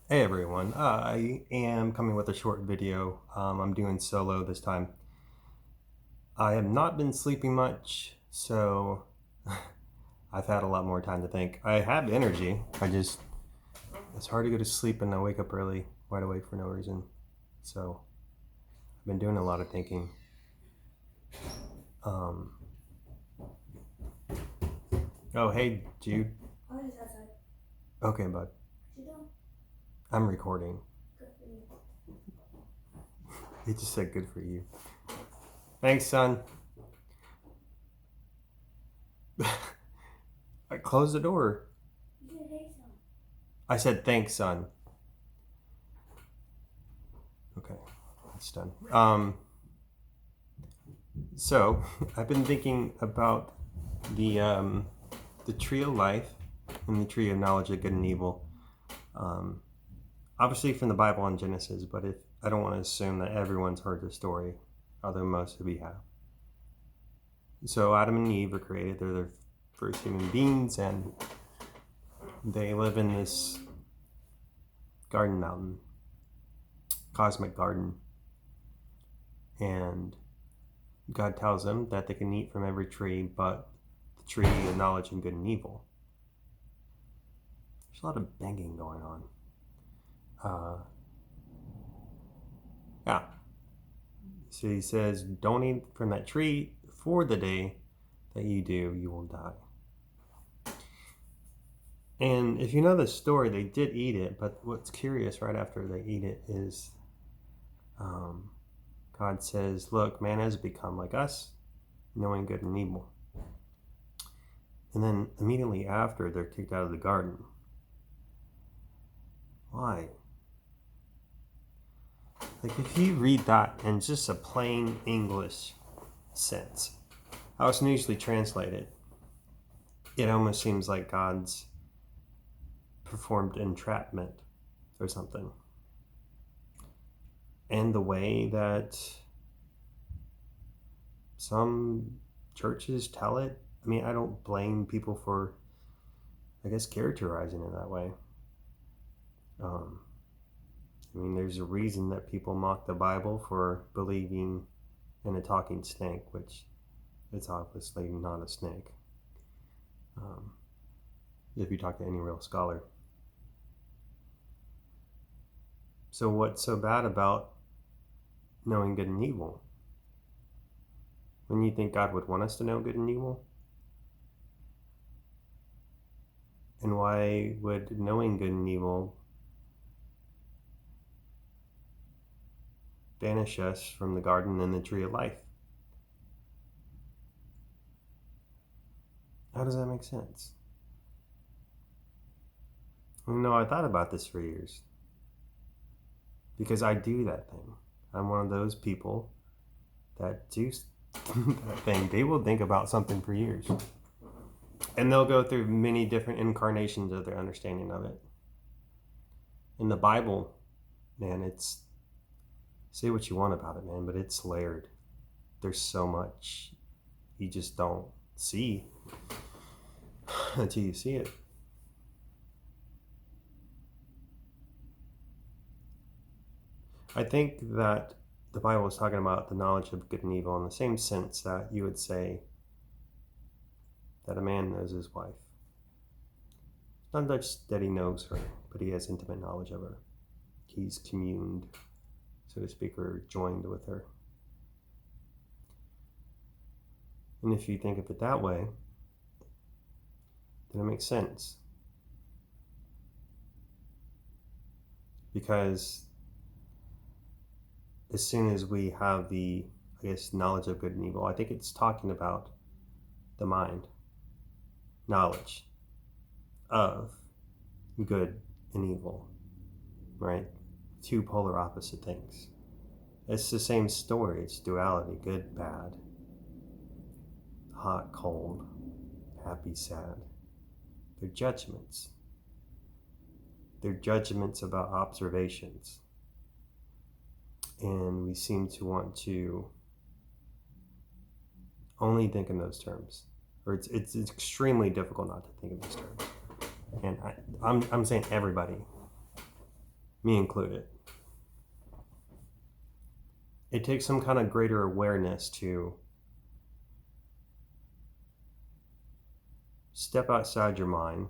Hey everyone, I am coming with a short video. I'm doing solo this time. I have not been sleeping much, so I've had a lot more time to think. I have energy, it's hard to go to sleep and I wake up early, wide awake for no reason. So I've been doing a lot of thinking. Um, oh, hey, Jude. Okay, bud. I'm recording. He just said good for you. Thanks, son. I closed the door. I said thanks, son. Okay, that's done. So I've been thinking about the tree of life and the tree of knowledge of good and evil. Um, Obviously from the Bible and Genesis, but if I don't want to assume that everyone's heard the story, although most of you have. So Adam and Eve were created; they're the first human beings, and they live in this garden mountain, cosmic garden, and God tells them that they can eat from every tree but the tree of knowledge of good and evil. There's a lot of banging going on. Uh, yeah. So he says, don't eat from that tree, for the day that you do, you will die. And if you know the story, they did eat it, but what's curious right after they eat it is God says, look, man has become like us, knowing good and evil. And then immediately after, they're kicked out of the garden. Why? Like, if you read that in just a plain English sense, how it's usually translated, it almost seems like God's performed entrapment or something. And the way that some churches tell it, I mean, I don't blame people for, I guess, characterizing it that way. I mean, there's a reason that people mock the Bible for believing in a talking snake, which it's obviously not a snake. If you talk to any real scholar. So what's so bad about knowing good and evil? When you think God would want us to know good and evil? And why would knowing good and evil banish us from the garden and the tree of life? How does that make sense? I thought about this for years. Because I do that thing. I'm one of those people that do that thing. They will think about something for years. And they'll go through many different incarnations of their understanding of it. In the Bible, man, it's, say what you want about it, man, but it's layered. There's so much you just don't see until you see it. I think that the Bible is talking about the knowledge of good and evil in the same sense that you would say that a man knows his wife. Not just that he knows her, but he has intimate knowledge of her. He's communed, so to speak, or joined with her. And if you think of it that way, then it makes sense. Because as soon as we have the, I guess, knowledge of good and evil, I think it's talking about the mind, knowledge of good and evil, right? Two polar opposite things. It's the same story. It's duality, good, bad, hot, cold, happy, sad. They're judgments. They're judgments about observations. And we seem to want to only think in those terms. Or it's extremely difficult not to think in those terms. And I'm saying everybody. me included. It takes some kind of greater awareness to step outside your mind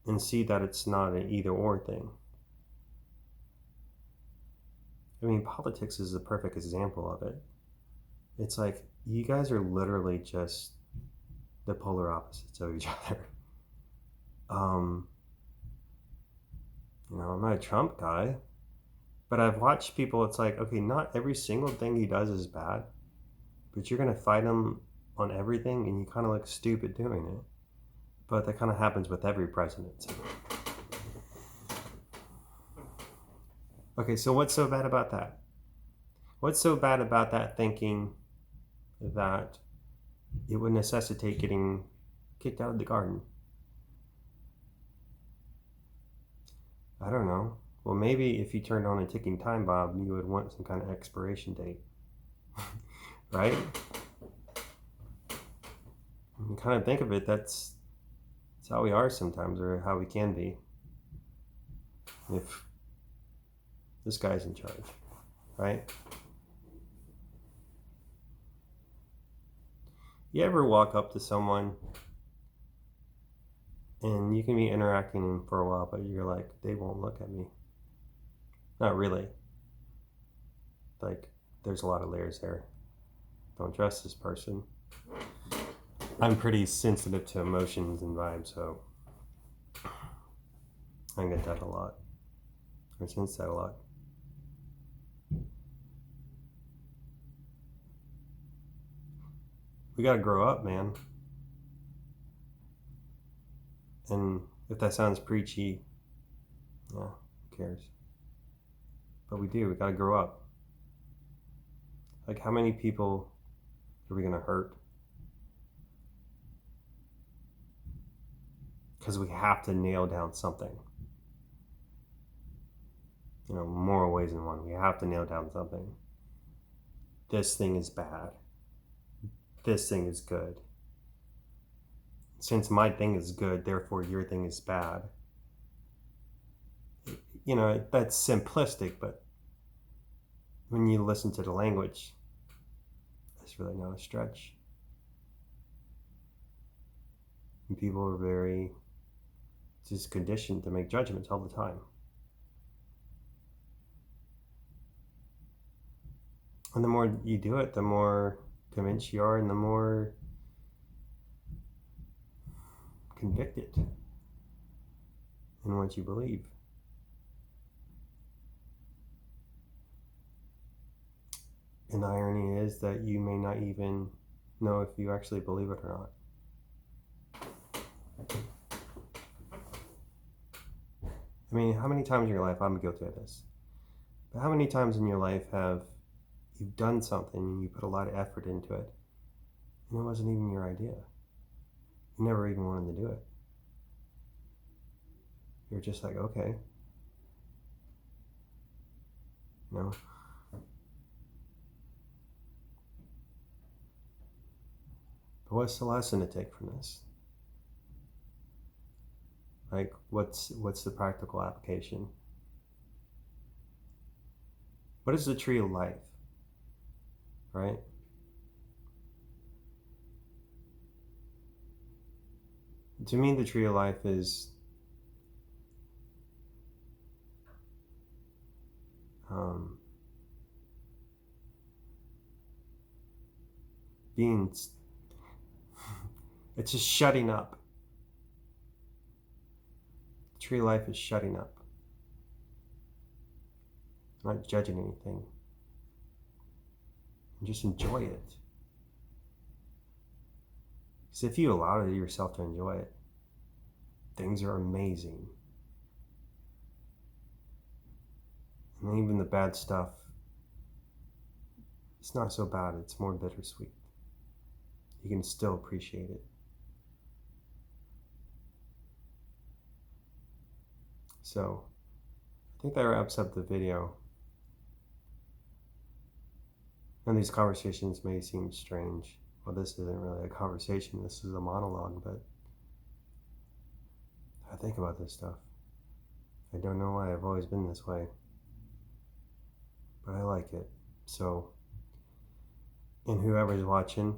and see that it's not an either or thing. I mean, politics is a perfect example of it. It's like, you guys are literally just the polar opposites of each other. I'm not a Trump guy, but I've watched people, it's like, okay, not every single thing he does is bad, but you're going to fight him on everything and you kind of look stupid doing it. But that kind of happens with every president. Okay, so what's so bad about that? What's so bad about that thinking that it would necessitate getting kicked out of the garden? I don't know. Well, maybe if you turned on a ticking time bomb, you would want some kind of expiration date. Right? You kind of think of it, that's how we are sometimes, or how we can be. If this guy's in charge, right? You ever walk up to someone and you can be interacting for a while, but you're like, they won't look at me? Not really. Like, there's a lot of layers there. Don't trust this person. I'm pretty sensitive to emotions and vibes, so I get that a lot. I sense that a lot. We gotta grow up, man. And if that sounds preachy, yeah, who cares? But we do, we gotta grow up. Like, how many people are we gonna hurt? Because we have to nail down something. More ways than one. We have to nail down something. This thing is bad. This thing is good. Since my thing is good, therefore your thing is bad. That's simplistic, but when you listen to the language, it's really not a stretch. And people are very just conditioned to make judgments all the time. And the more you do it, the more convinced you are, and the more convicted in what you believe. And the irony is that you may not even know if you actually believe it or not. I mean, how many times in your life, I'm guilty of this, but how many times in your life have you've done something and you put a lot of effort into it and it wasn't even your idea? You never even wanted to do it. You're just like, okay. But what's the lesson to take from this? Like, what's the practical application? What is the tree of life? Right? To me, the tree of life is it's just shutting up. The tree of life is shutting up. Not judging anything. And just enjoy it. Because if you allow yourself to enjoy it, things are amazing. And even the bad stuff, it's not so bad, it's more bittersweet. You can still appreciate it. So, I think that wraps up the video. And these conversations may seem strange. Well, this isn't really a conversation, this is a monologue, but I think about this stuff. I don't know why. I've always been this way. But I like it. So, and whoever's watching,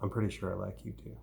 I'm pretty sure I like you too.